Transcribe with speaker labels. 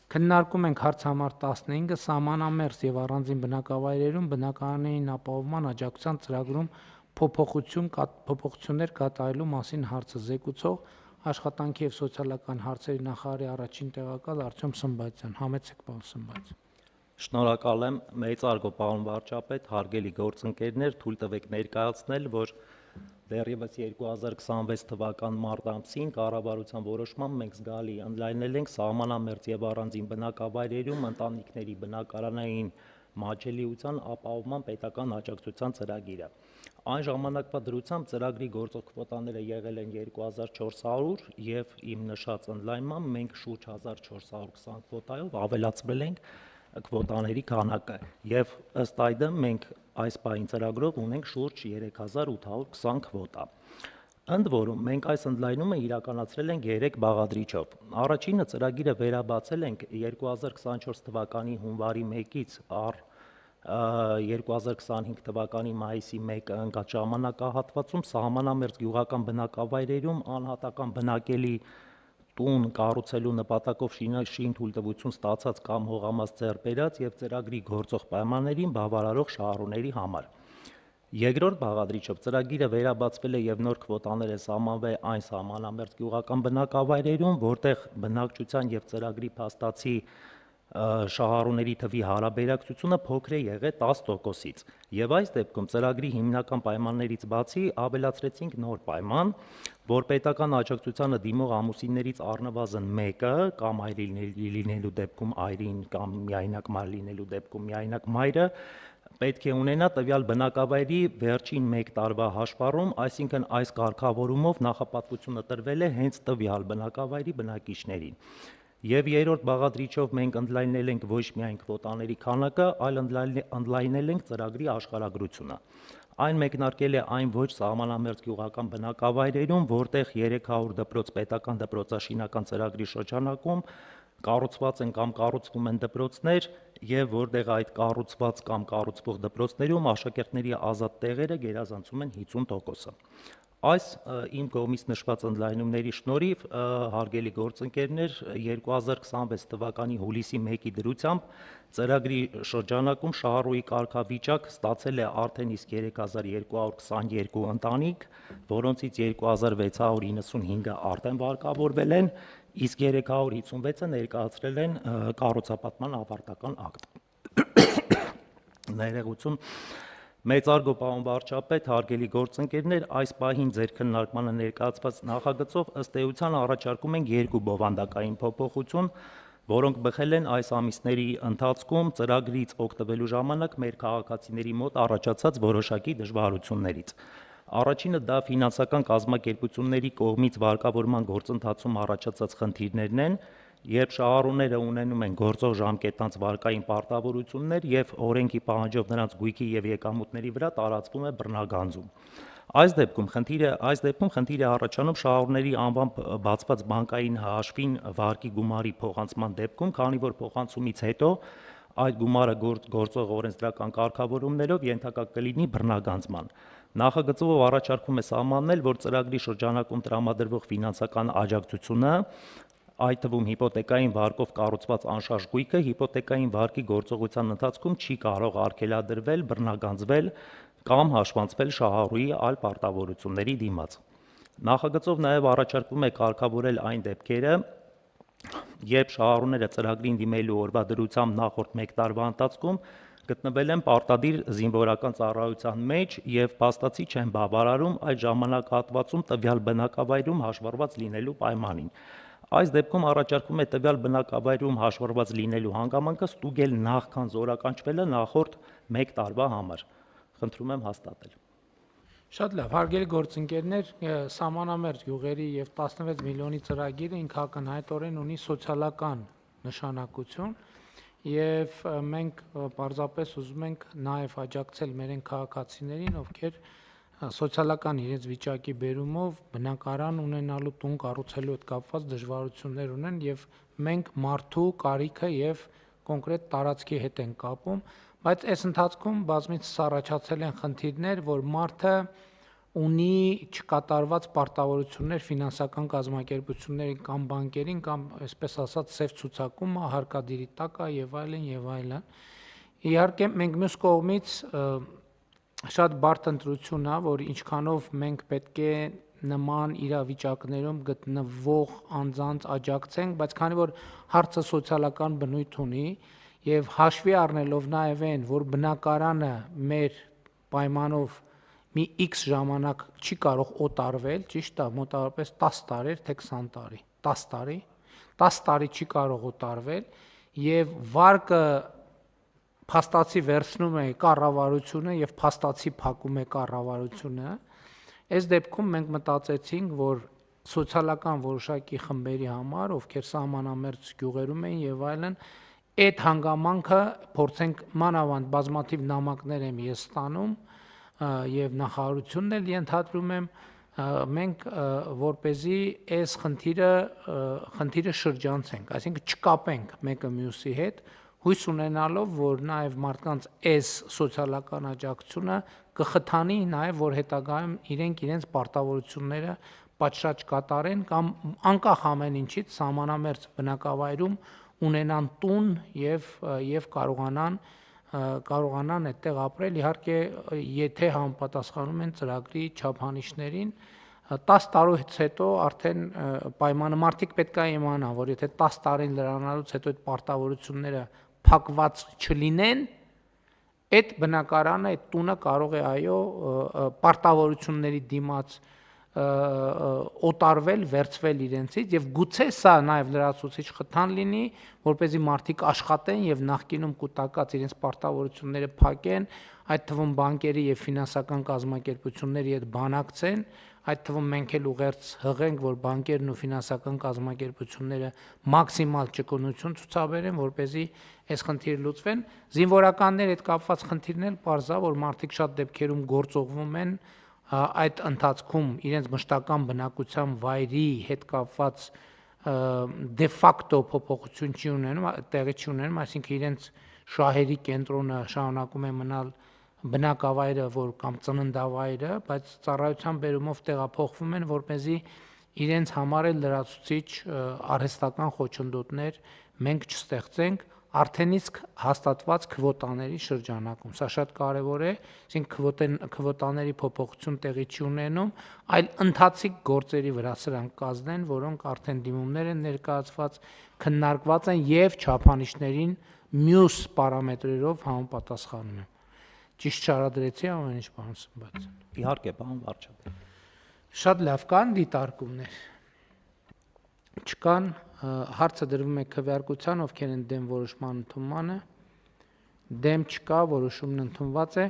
Speaker 1: Քննարկում ենք հարց համար 15-ը սահմանամերձ եւ առանձին բնակավայրերում բնակարանային ապահովման աջակցության ծրագրում փոփոխություններ կատարելու մասին հարցը զեկուցող աշխատանքի եւ սոցիալական հարցերի նախարարի առաջին տեղակալ Արտյոմ Սմբատյան։ Համեցեք, պարոն Սմբատյան։
Speaker 2: Շնորհակալ եմ, մեծարգո պարոն վարչապետ, հարգելի գործընկերներ, թույլ տվեք ներկայացնել, որ դեռևս 2026 թվական մարտ ամսին կառավարության որոշմամբ մենք զգալի ընդլայնել ենք սահմանամերձ եւ առանձին բնակավայրերում ընտանիքների բնակարանային մատչելիության ապահովման պետական աջակցության ծրագիրը։ Այն ժամանակվա դրությամբ ծրագրի գործող քվոտաները եղել են 2400 եւ իմ նշած ընդլայնմամբ մենք շուրջ 1420 քվոտայով ավելացրել ենք քվոտաների քանակը եւ ըստ այդմ մենք այս պահին ծրագրով ունենք շուրջ 3820 քվոտա։ Ընդ որում մենք այս ընդլայնումը իրականացրել ենք 3 բաղադրիչով։ Առաջինը ծրագիրը վերաբացել ենք 2024 թվականի հունվարի 1-ից առ 2025 թվականի մայիսի 1-ը ընկած ժամանակահատվածում սահմանամերձ գյուղական բնակավայրերում անհատական բնակելի տուն կառուցելու նպատակով շին թույլտվություն ստացած կամ հողամաս ձեռք բերած եւ ծրագրի գործող պայմաններին բավարարող շահառուների համար։ Երկրորդ բաղադրիչով ծրագիրը վերաբացվել է եւ նոր քվոտաներ է սահմանվել այն սահմանամերձ գյուղական բնակավայրերում, որտեղ բնակչության եւ ծրագրի փաստացի շահառուների թվի հարաբերակցությունը փոքր է եղել 10%-ից։ Եվ այս դեպքում ծրագրի հիմնական պայմաններից բացի ավելացրեցինք նոր պայման, որ պետական աջակցությանը դիմող ամուսիններից առնվազն մեկը կամ այրին լինելու դեպքում այրին կամ միայնակ մայր լինելու դեպքում միայնակ մայրը պետք է ունենա տվյալ բնակավայրի վերջին 1 տարվա հաշվառում, այսինքն այս կարգավորումով նախապատվությունը տրվել է հենց տվյալ բնակավայրի բնակիչներին։ Եվ երրորդ բաղադրիչով մենք ընդլայնել ենք ոչ միայն քվոտաների քանակը, այլ ընդլայնել ենք ծրագրի աշխարհագրությունը։ Այն մեկնարկել է այն ոչ սահմանամերձ գյուղական բնակավայրերում, որտեղ 300 դպրոց պետական դպրոցաշինական ծրագրի շրջանակում կառուցված են կամ կառուցվում են դպրոցներ եւ որտեղ այդ կառուցված կամ կառուցվող դպրոցներում աշակերտների ազատ տեղերը գերազանցում են 50%-ը։ Այս իմ կողմից նշված ընդլայնումների շնորհիվ հարգելի գործընկերներ 2026 թվականի հուլիսի 1-ի դրությամբ ծրագրի շրջանակում շահառուի կարգավիճակ ստացել է արդեն իսկ 3222 ընտանիք, որոնցից 2695-ը արդեն վարկավորվել են, իսկ 356-ը ներկայացրել են կառուցապատման ավարտական ակտ։ Ներողություն, մեծարգո պարոն վարչապետ, հարգելի գործընկերներ, այս պահին ձեր քննարկմանը ներկայացված նախագծով ըստ էության առաջարկում ենք 2 բովանդակային փոփոխություն, որոնք բխել են այս ամիսների ընթացքում ծրագրից օգտվելու ժամանակ մեր քաղաքացիների մոտ առաջացած որոշակի դժվարություններից։ Առաջինը դա ֆինանսական կազմակերպությունների կողմից վարկավորման գործընթացում առաջացած խնդիրներն են, երբ շահառուները ունենում են գործող ժամկետանց վարկային պարտավորություններ եւ օրենքի պահանջով նրանց գույքի եւ եկամուտների վրա տարածվում է բռնագանձում։ Այս դեպքում խնդիր է առաջանում շահառուների անվամբ բացված բանկային հաշվին վարկի գումարի փոխանցման դեպքում, քանի որ փոխանցումից հետո այդ գումարը գործող օրենսդրական կարգավորումներով ենթակա կլինի բռնագանձման։ Նախագծով առաջարկում է սահմաննել, որ ծրագրի շրջանակում տրամադրվող ֆինանսական աջակցությունը, այդ թվում հիպոթեկային վարկով կառուցված անշարժ գույքը հիպոթեկային վարկի գործողության ընթացքում չի կարող արգելադրվել, բռնագանձվել կամ հաշվանցվել շահառուի այլ պարտավորությունների դիմաց։ Նախագծով նաև առաջարկվում է կարգավորել այն դեպքերը, երբ շահառուները ծրագրին դիմելու օրվա դրությամբ նախորդ 1 տարվա ընթացքում գտնվել են պարտադիր զինվորական ծառայության մեջ եւ փաստացի չեն բավարարում այդ ժամանակահատվածում տվյալ բնակավայրում հաշվառված լինելու պայմանին։ Այս դեպքում առաջարկում է տվյալ բնակավայրում հաշվառված լինելու հանգամանքը ստուգել նախքան զորականչվելը նախորդ 1 տարվա համար։ Խնդրում եմ հաստատել։
Speaker 1: Շատ լավ, հարգելի գործընկերներ, սահմանամերձ գյուղերի եւ 16 միլիոնի ծրագիրը ինքը ակնհայտորեն ունի սոցիալական նշանակություն եւ մենք պարզապես ուզում ենք նաեւ աջակցել մեր այն քաղաքացիներին, ովքեր սոցիալական իրենց վիճակի բերումով բնակարան ունենալու, տուն կառուցելու հետ կապված դժվարություններ ունեն եւ մենք մարդու կարիքը եւ կոնկրետ տարածքի հետ ենք կապում, բայց այս ընթացքում բազմիցս առաջացել են խնդիրներ, որ մարդը ունի չկատարված պարտավորություններ ֆինանսական կազմակերպությունների կամ բանկերին կամ այսպես ասած սև ցուցակումը հարկադիրի տակ է եւ այլն եւ այլն։ Իհարկե մենք մյուս կողմից շատ բարդ ընտրություն է, որ ինչքանով մենք պետք է նման իրավիճակներում գտնվող անձանց աջակցենք, բայց քանի որ հարցը սոցիալական բնույթ ունի եւ հաշվի առնելով նաեւ այն, որ բնակարանը մեր պայմանով մի X ժամանակ չի կարող օտարվել, ճիշտ է, մոտավորապես 10 տարի, թե 20 տարի, 10 տարի չի կարող օտարվել եւ վարկը փաստացի վերցնում է կառավարությունը եւ փաստացի փակում է կառավարությունը, այս դեպքում մենք մտածեցինք, որ սոցիալական որոշակի խմբերի համար, ովքեր սահմանամերձ գյուղերում են եւ այլն, այդ հանգամանքը փորձենք մանավանդ բազմաթիվ նամակներ եմ ես ստանում եւ նախարարությունն էլ ենթադրում եմ, մենք որպեսզի այս խնդիրը շրջանցենք, այսինքն չկապենք մեկը մյուսի հետ, հույս ունենալով, որ նաեւ մարդկանց այս սոցիալական աջակցությունը կխթանի նաեւ, որ հետագայում իրենց պարտավորությունները պատշաճ կատարեն կամ անկախ ամեն ինչից սահմանամերձ բնակավայրում ունենան տուն եւ կարողանան այդտեղ ապրել, իհարկե եթե համապատասխանում են ծրագրի չափանիշներին, 10 տարուց հետո արդեն պայմանը մարդիկ պետք է իմանան, որ եթե 10 տարին լրանալուց հետո այդ պարտավորությունները փակված չլինեն, այդ բնակարանը, այդ տունը կարող է այո պարտավորությունների դիմաց օտարվել, վերցվել իրենցից եւ գուցե սա նաեւ լրացուցիչ խթան լինի, որպեսզի մարդիկ աշխատեն եւ նախկինում կուտակած իրենց պարտավորությունները փակեն, այդ թվում բանկերի եւ ֆինանսական կազմակերպությունների հետ բանակցեն, այդ թվում մենք էլ ուղերձ հղենք, որ բանկերն ու ֆինանսական կազմակերպությունները մաքսիմալ ճկունություն ցուցաբերեն, որպեսզի այս խնդիրը լուծվեն։ Զինվորականներ հետ կապված խնդիրն էլ պարզ է, որ մարդիկ շատ դեպքերում գործողվում են այդ ընթացքում իրենց մշտական բնակության վայրի հետ կապված դե ֆակտո փոփոխություն չի ունենում, տեղի չի ունենում, այսինքն իրենց շահերի կենտրոնը շարունակում է մնալ բնակավայրը, որ կամ ծննդավայրը, բայց ծառայության բերումով տեղափոխվում են, որպեսզի իրենց համար էլ լրացուցիչ արհեստական խոչընդոտներ մենք չստեղծենք արդեն իսկ հաստատված քվոտաների շրջանակում։ Սա շատ կարևոր է, այսինքն քվոտաների փոփոխություն տեղի չի ունենում, այլ ընթացիկ գործերի վրա սրանք կազդեն, որոնք արդեն դիմումներ են ներկայացված, քննարկված են եւ չափանիշներին մյուս պարամետրերով համապատասխանում են։ Ճիշտ չարադրեցի ամեն ինչ, պարոն Սմբատյան։
Speaker 2: Իհարկե, պարոն վարչապետ։
Speaker 1: Շատ լավ, կան դիտարկումներ։ Չկան, հարցը դրվում է քվեարկության, ովքեր են դեմ որոշման ընդունմանը, դեմ չկա, որոշումն ընդունված է։